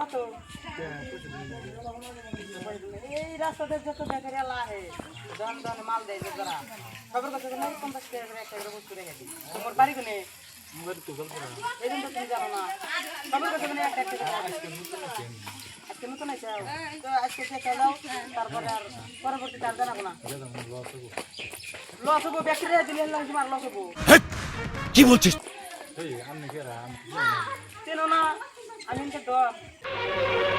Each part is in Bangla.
কত এই রাস্তাতে যত বেকারি আহে জন জন মাল দেয় যারা খবর কথা না 50 টাকা করে একটা করে বস্তু রেখে দিই তোমার বাড়ি কোনে এই দিন তো তুমি জানো না খবর কথা না একটা একটা আজকে নতুন আছে তো আজকে চেষ্টা দাও তারপরে আর পরবর্তীতে আর জানাবো না লস হবো বেকারি দিলে লাগবে আর লস হবো কি বলছিস চেনো না আমি তো ডর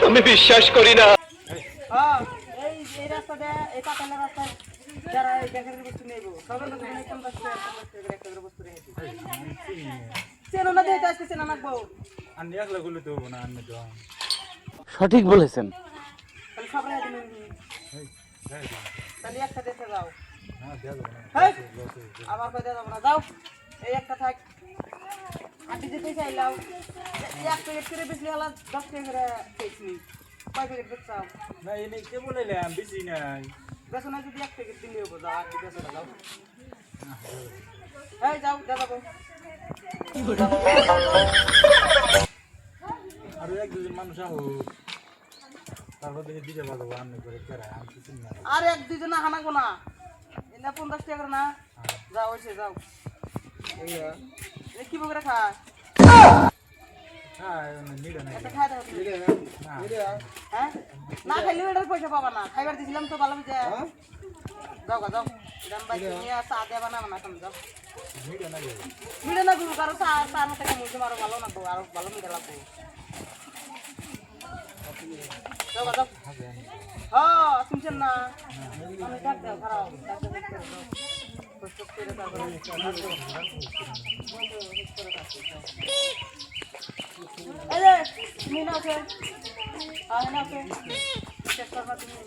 আমি বিশ্বাস করি না হ্যাঁ এই রাস্তাতে এই পাতালের রাস্তায় যারা এই বেকারির বস্তু নেবো সবার কাছে মানে 50 টাকা একটা করে বস্তু রেখে দিই চেনো না দিয়ে আজকে চেনা রাখবো আমি একলা গুলো তো না আমি তো সঠিক বলেছেন তাহলে সবাই দিন তাহলে একটা দেখে যাও হ্যাঁ দেয়া যাবে না আবার কই দেওয়া যাবে না যাও এই একটা থাক আটি যেতে চাইলাও এক প্যাকেট করে বেশি হলা 10 টাকা করে পেয়েছি কয় প্যাকেট বেচাও না এনে কে বলেলে আমি বেশি নাই বেচো না যদি এক প্যাকেট দিলে হবো যাও আর বেচো না যাও এই যাও যাবো আর এক দুজন মানুষ আহো তারপর দেখে দিতে পারবো আমি করে কেরা আমি কিছু না আর এক দুজন হানাগো না এটা 50 টাকা করে না যাও ওইসে যাও এই কি বকরা খা হ্যাঁ নিলে না এটা খাই দাও হ্যাঁ না খাইলে এটার পয়সা পাবা না খাইবার দিছিলাম তো ভালো বুঝে যাও গা যাও দাম বাই নিয়ে চা দেবা না না তুমি যাও নিলে না মিলে না গুরু কারো চা চা না থেকে মুজে মারো ভালো না তো আর ভালো মিলে লাগবে যাও গা যাও হ্যাঁ শুনছেন না আমি ডাক দাও খারাপ ডাক দাও কষ্ট করে তারপরে এই তুমি না ওকে আর না ওকে চেক করবা তুমি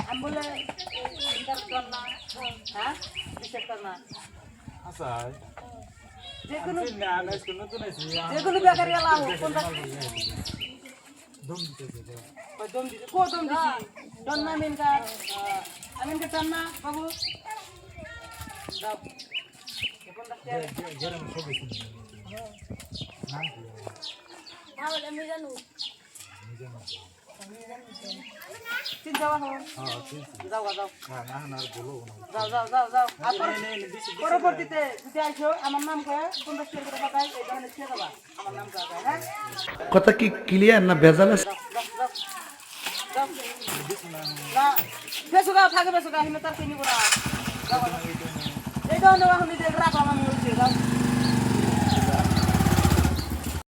আমি বলে ইন্টার করনা হ্যাঁ চেক করনা আচ্ছা যেকোনো না না আজকে নতুন আছি যেকোনো বেকারি আলা হোক কোনটা দম দিতে ওই দম দিছে কো দম দিছি দম না আমিনকার টান না বাবু দাও কোনটা গরম সব কিছু নাম কি আমি জানো তিন যাওয়া হোক হ্যাঁ ঠিক যাও যাও না না না বলো না যাও যাও যাও যাও পরবর্তীতে যদি আসো আমার নাম কয়ে 50 টাকা করে পাঠাই এই ধরনের ছেড়ে দেবা আমার নাম কয়ে হ্যাঁ কথা কি ক্লিয়ার না ভেজাল আছে? না বেসুগা থাকে বেসুগা হিনে তার কিনি বড়া এই ধরনের এখন নিজে রাখলাম আমি হইছে যাও